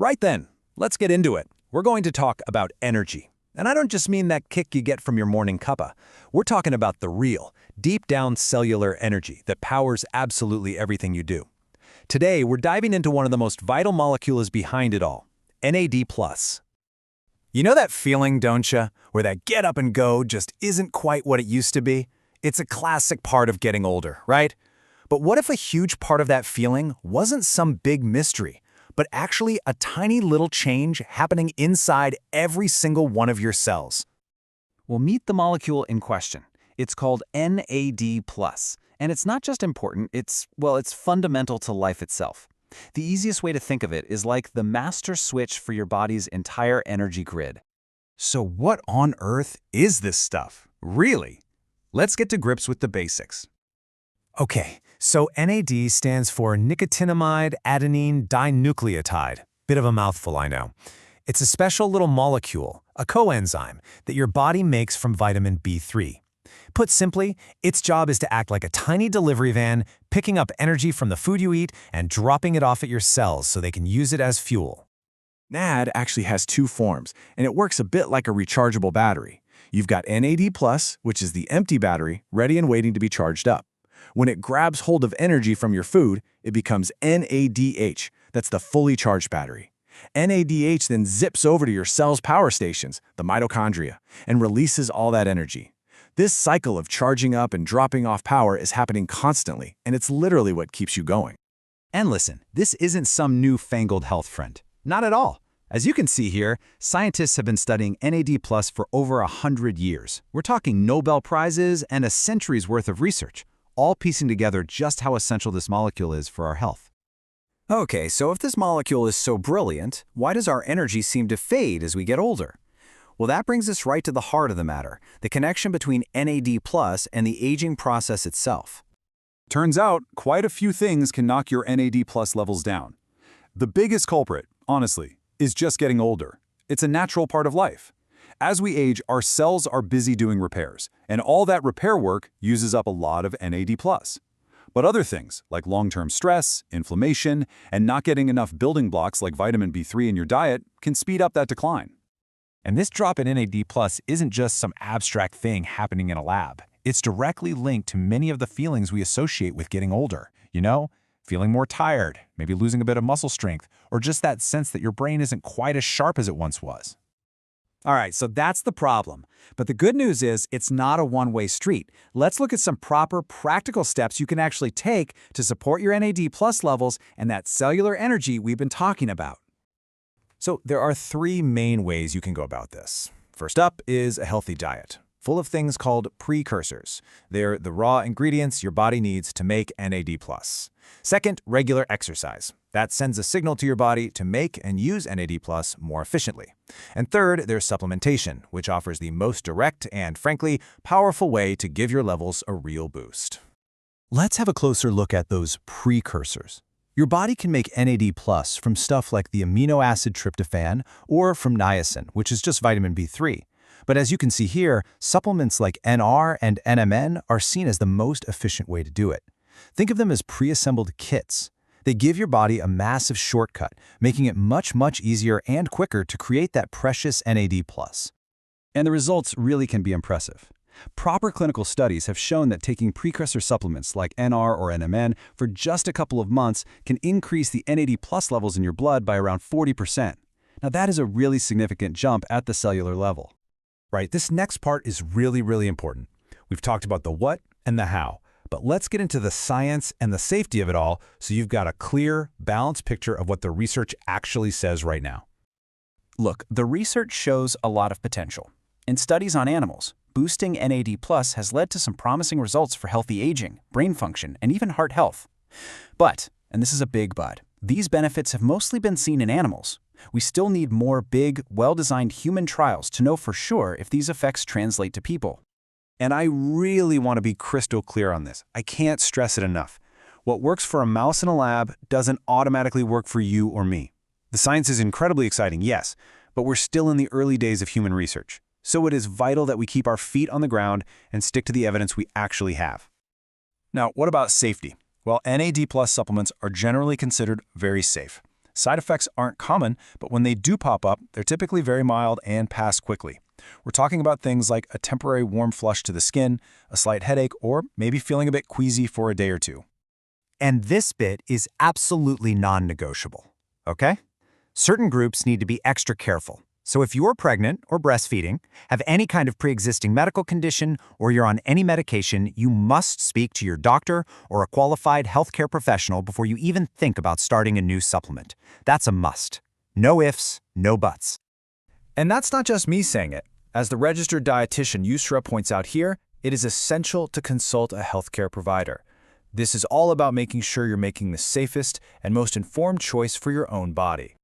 Right then, let's get into it. We're going to talk about energy. And I don't just mean that kick you get from your morning cuppa. We're talking about the real, deep-down cellular energy that powers absolutely everything you do. Today, we're diving into one of the most vital molecules behind it all, NAD+. You know that feeling, don't you, where that get up and go just isn't quite what it used to be? It's a classic part of getting older, right? But what if a huge part of that feeling wasn't some big mystery, but actually a tiny little change happening inside every single one of your cells? Well, meet the molecule in question. It's called NAD+, and it's not just important, it's fundamental to life itself. The easiest way to think of it is like the master switch for your body's entire energy grid. So what on earth is this stuff, really? Let's get to grips with the basics. Okay, so NAD stands for nicotinamide adenine dinucleotide. Bit of a mouthful, I know. It's a special little molecule, a coenzyme, that your body makes from vitamin B3. Put simply, its job is to act like a tiny delivery van, picking up energy from the food you eat and dropping it off at your cells so they can use it as fuel. NAD actually has two forms, and it works a bit like a rechargeable battery. You've got NAD+, which is the empty battery, ready and waiting to be charged up. When it grabs hold of energy from your food, it becomes NADH. That's the fully charged battery. NADH then zips over to your cell's power stations, the mitochondria, and releases all that energy. This cycle of charging up and dropping off power is happening constantly, and it's literally what keeps you going. And listen, this isn't some newfangled health trend. Not at all. As you can see here, scientists have been studying NAD+ for over 100 years. We're talking Nobel Prizes and a century's worth of research, all piecing together just how essential this molecule is for our health. Okay, so if this molecule is so brilliant, why does our energy seem to fade as we get older? Well, that brings us right to the heart of the matter, the connection between NAD+ and the aging process itself. Turns out, quite a few things can knock your NAD+ levels down. The biggest culprit, honestly, is just getting older. It's a natural part of life. As we age, our cells are busy doing repairs, and all that repair work uses up a lot of NAD+. But other things, like long-term stress, inflammation, and not getting enough building blocks like vitamin B3 in your diet can speed up that decline. And this drop in NAD+ isn't just some abstract thing happening in a lab. It's directly linked to many of the feelings we associate with getting older. You know, feeling more tired, maybe losing a bit of muscle strength, or just that sense that your brain isn't quite as sharp as it once was. All right, so that's the problem. But the good news is it's not a one-way street. Let's look at some proper practical steps you can actually take to support your NAD+ levels and that cellular energy we've been talking about. So there are three main ways you can go about this. First up is a healthy diet, full of things called precursors. They're the raw ingredients your body needs to make NAD+. Second, regular exercise. That sends a signal to your body to make and use NAD+ more efficiently. And third, there's supplementation, which offers the most direct and, frankly, powerful way to give your levels a real boost. Let's have a closer look at those precursors. Your body can make NAD+ from stuff like the amino acid tryptophan or from niacin, which is just vitamin B3. But as you can see here, supplements like NR and NMN are seen as the most efficient way to do it. Think of them as pre-assembled kits. They give your body a massive shortcut, making it much easier and quicker to create that precious NAD+. And the results really can be impressive. Proper clinical studies have shown that taking precursor supplements like NR or NMN for just a couple of months can increase the NAD+ levels in your blood by around 40%. Now that is a really significant jump at the cellular level. Right, this next part is really important. We've talked about the what and the how, but let's get into the science and the safety of it all so you've got a clear, balanced picture of what the research actually says right now. Look, the research shows a lot of potential. In studies on animals, boosting NAD+ has led to some promising results for healthy aging, brain function, and even heart health. But, and this is a big but, these benefits have mostly been seen in animals. We still need more big, well-designed human trials to know for sure if these effects translate to people. And I really want to be crystal clear on this. I can't stress it enough. What works for a mouse in a lab doesn't automatically work for you or me. The science is incredibly exciting, yes, but we're still in the early days of human research. So it is vital that we keep our feet on the ground and stick to the evidence we actually have. Now, what about safety? Well, NAD+ supplements are generally considered very safe. Side effects aren't common, but when they do pop up, they're typically very mild and pass quickly. We're talking about things like a temporary warm flush to the skin, a slight headache, or maybe feeling a bit queasy for a day or two. And this bit is absolutely non-negotiable, okay? Certain groups need to be extra careful. So if you're pregnant or breastfeeding, have any kind of pre-existing medical condition, or you're on any medication, you must speak to your doctor or a qualified healthcare professional before you even think about starting a new supplement. That's a must. No ifs, no buts. And that's not just me saying it. As the registered dietitian Yusra points out here, it is essential to consult a healthcare provider. This is all about making sure you're making the safest and most informed choice for your own body.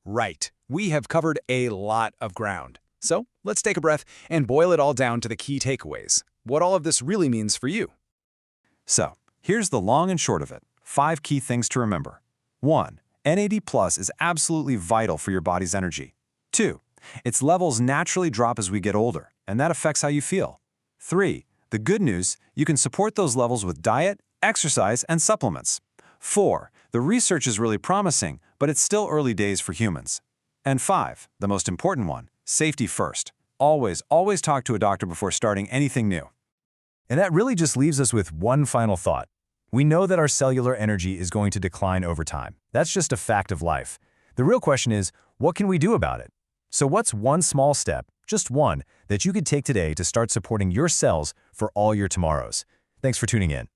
Right. We have covered a lot of ground. So let's take a breath and boil it all down to the key takeaways. What all of this really means for you. So, here's the long and short of it. 5 key things to remember. 1. NAD+ is absolutely vital for your body's energy. 2. Its levels naturally drop as we get older, and that affects how you feel. 3. The good news, you can support those levels with diet, exercise, and supplements. 4. The research is really promising, but it's still early days for humans. And 5, the most important one, safety first. Always talk to a doctor before starting anything new. And that really just leaves us with one final thought. We know that our cellular energy is going to decline over time. That's just a fact of life. The real question is, what can we do about it? So what's one small step, just one, that you could take today to start supporting your cells for all your tomorrows? Thanks for tuning in.